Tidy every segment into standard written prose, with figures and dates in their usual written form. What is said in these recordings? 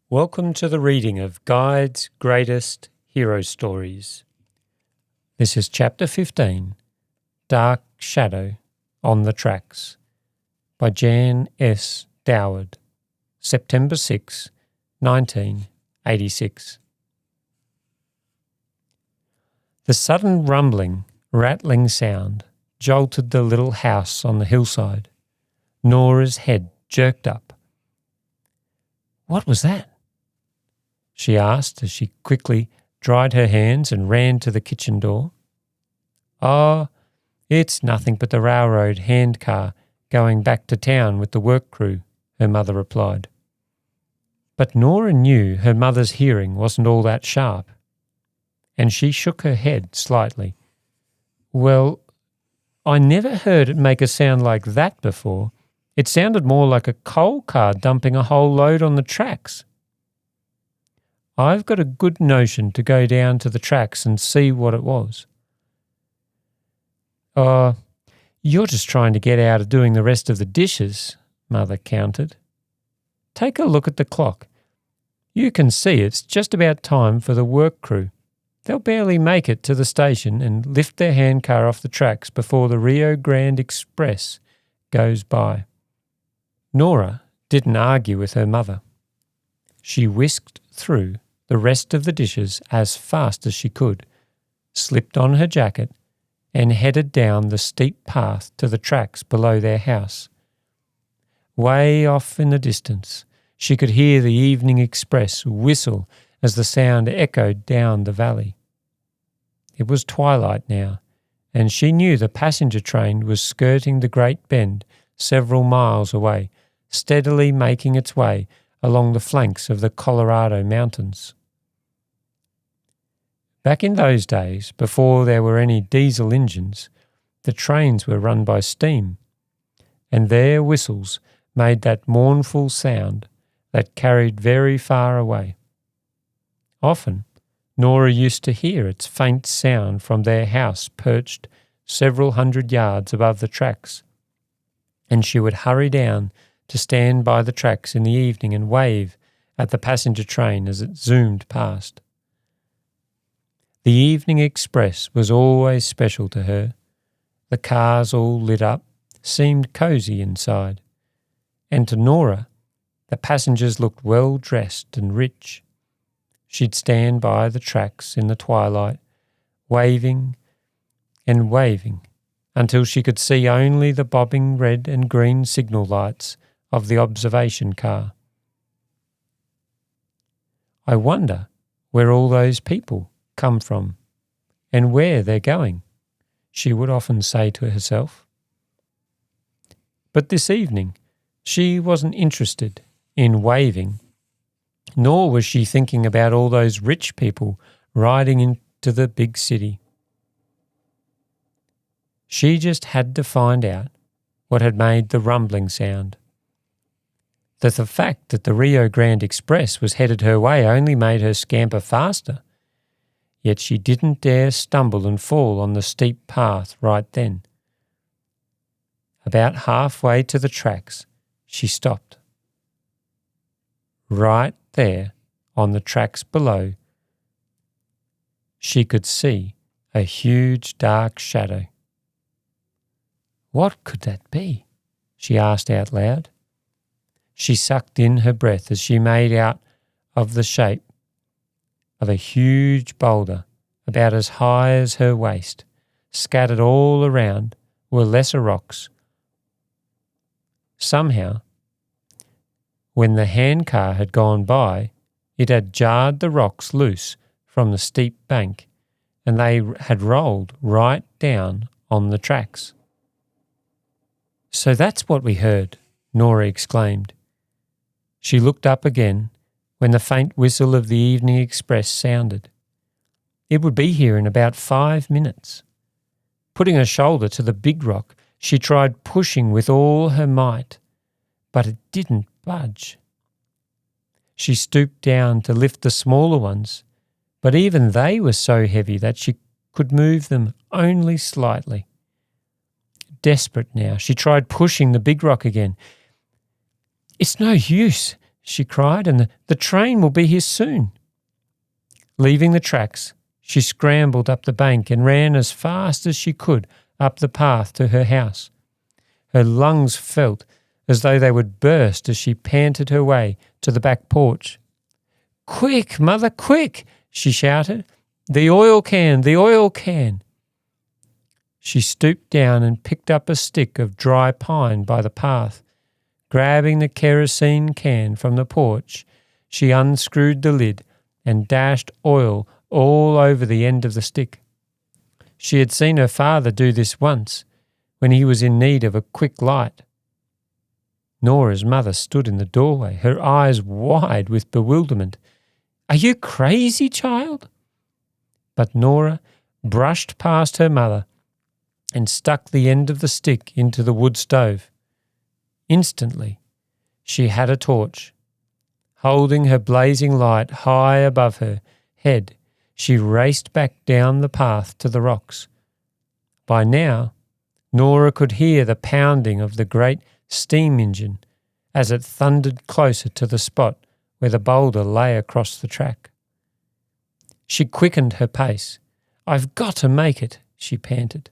Welcome to the reading of Guide's Greatest Hero Stories. This is Chapter 15, Dark Shadow on the Tracks, by Jan S. Doward, September 6, 1986. The sudden rumbling, rattling sound jolted the little house on the hillside. Nora's head jerked up. "What was that?" she asked as she quickly dried her hands and ran to the kitchen door. "Oh, it's nothing but the railroad handcar going back to town with the work crew," her mother replied. But Nora knew her mother's hearing wasn't all that sharp, and she shook her head slightly. "Well, I never heard it make a sound like that before. It sounded more like a coal car dumping a whole load on the tracks. I've got a good notion to go down to the tracks and see what it was." "Oh, you're just trying to get out of doing the rest of the dishes," Mother countered. "Take a look at the clock. You can see it's just about time for the work crew. They'll barely make it to the station and lift their handcar off the tracks before the Rio Grande Express goes by." Nora didn't argue with her mother. She whisked through the rest of the dishes as fast as she could, slipped on her jacket, and headed down the steep path to the tracks below their house. Way off in the distance, she could hear the evening express whistle as the sound echoed down the valley. It was twilight now, and she knew the passenger train was skirting the Great Bend several miles away, steadily making its way along the flanks of the Colorado mountains. Back in those days, before there were any diesel engines, the trains were run by steam, and their whistles made that mournful sound that carried very far away. Often, Nora used to hear its faint sound from their house perched several hundred yards above the tracks, and she would hurry down to stand by the tracks in the evening and wave at the passenger train as it zoomed past. The evening express was always special to her. The cars all lit up, seemed cosy inside, and to Nora, the passengers looked well dressed and rich. She'd stand by the tracks in the twilight, waving and waving until she could see only the bobbing red and green signal lights of the observation car. "I wonder where all those people come from and where they're going," she would often say to herself. But this evening she wasn't interested in waving, nor was she thinking about all those rich people riding into the big city. She just had to find out what had made the rumbling sound. That the fact that the Rio Grande Express was headed her way only made her scamper faster. Yet she didn't dare stumble and fall on the steep path right then. About halfway to the tracks, she stopped. Right there, on the tracks below, she could see a huge dark shadow. "What could that be?" she asked out loud. She sucked in her breath as she made out of the shape of a huge boulder about as high as her waist. Scattered all around were lesser rocks. Somehow, when the handcar had gone by, it had jarred the rocks loose from the steep bank, and they had rolled right down on the tracks. "So that's what we heard," Nora exclaimed. She looked up again when the faint whistle of the evening express sounded. It would be here in about 5 minutes. Putting her shoulder to the big rock, she tried pushing with all her might, but it didn't budge. She stooped down to lift the smaller ones, but even they were so heavy that she could move them only slightly. Desperate now, she tried pushing the big rock again. "It's no use," she cried, "and the train will be here soon." Leaving the tracks, she scrambled up the bank and ran as fast as she could up the path to her house. Her lungs felt as though they would burst as she panted her way to the back porch. "Quick, mother, quick!" she shouted. "The oil can, the oil can!" She stooped down and picked up a stick of dry pine by the path. Grabbing the kerosene can from the porch, she unscrewed the lid and dashed oil all over the end of the stick. She had seen her father do this once, when he was in need of a quick light. Nora's mother stood in the doorway, her eyes wide with bewilderment. "Are you crazy, child?" But Nora brushed past her mother and stuck the end of the stick into the wood stove. Instantly, she had a torch. Holding her blazing light high above her head, she raced back down the path to the rocks. By now, Nora could hear the pounding of the great steam engine as it thundered closer to the spot where the boulder lay across the track. She quickened her pace. "I've got to make it," she panted.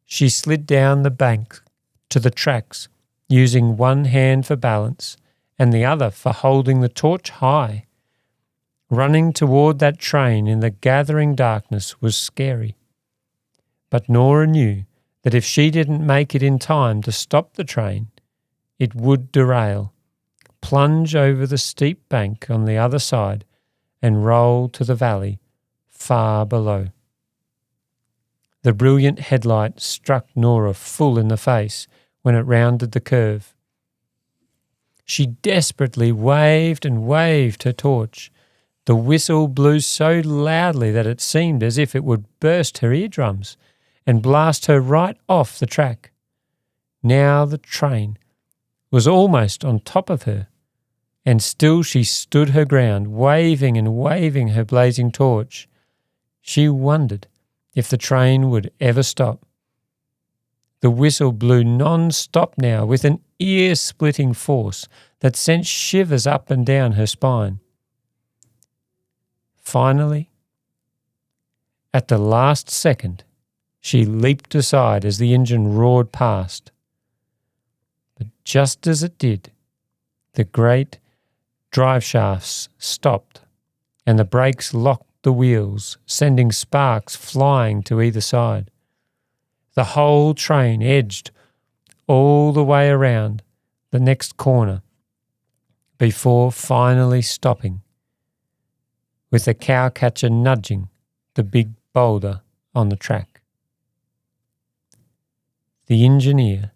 She slid down the bank to the tracks, using one hand for balance and the other for holding the torch high. Running toward that train in the gathering darkness was scary. But Nora knew that if she didn't make it in time to stop the train, it would derail, plunge over the steep bank on the other side, and roll to the valley far below. The brilliant headlight struck Nora full in the face when it rounded the curve. She desperately waved and waved her torch. The whistle blew so loudly that it seemed as if it would burst her eardrums and blast her right off the track. Now the train was almost on top of her, and still she stood her ground, waving and waving her blazing torch. She wondered if the train would ever stop. The whistle blew non-stop now with an ear-splitting force that sent shivers up and down her spine. Finally, at the last second, she leaped aside as the engine roared past. But just as it did, the great drive shafts stopped and the brakes locked the wheels, sending sparks flying to either side. The whole train edged all the way around the next corner before finally stopping, with the cowcatcher nudging the big boulder on the track. The engineer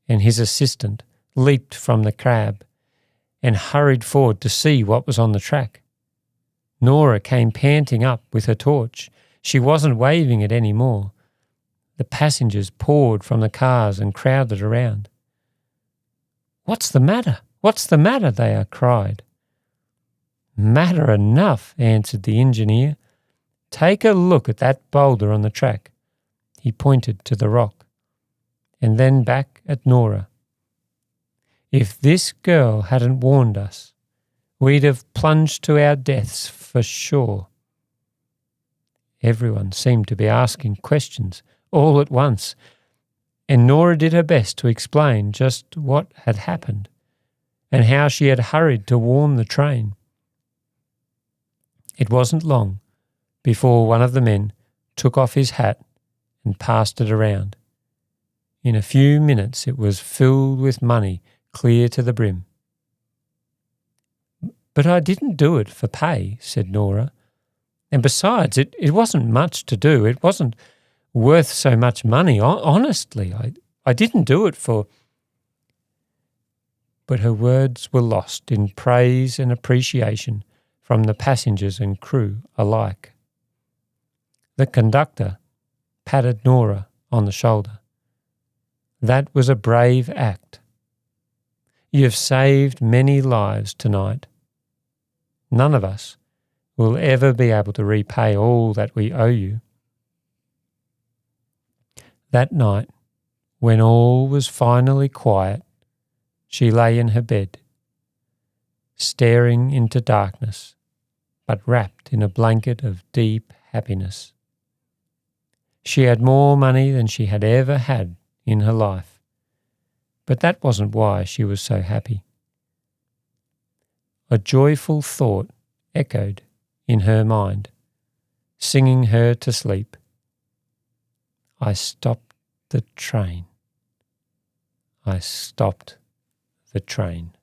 and his assistant leaped from the cab and hurried forward to see what was on the track. Nora came panting up with her torch. She wasn't waving it any more. The passengers poured from the cars and crowded around. "What's the matter? What's the matter?" they cried. "Matter enough," answered the engineer. "Take a look at that boulder on the track." He pointed to the rock, and then back at Nora. "If this girl hadn't warned us, we'd have plunged to our deaths for sure." Everyone seemed to be asking questions all at once, and Nora did her best to explain just what had happened and how she had hurried to warn the train. It wasn't long before one of the men took off his hat and passed it around. In a few minutes it was filled with money clear to the brim. "But I didn't do it for pay," said Nora. "And besides, it wasn't much to do. It wasn't worth so much money. Honestly, I didn't do it for—" But her words were lost in praise and appreciation from the passengers and crew alike. The conductor patted Nora on the shoulder. "That was a brave act. You've saved many lives tonight. None of us will ever be able to repay all that we owe you." That night, when all was finally quiet, she lay in her bed. staring into darkness, but wrapped in a blanket of deep happiness. She had more money than she had ever had in her life, but that wasn't why she was so happy. A joyful thought echoed in her mind, singing her to sleep. I stopped the train. I stopped the train.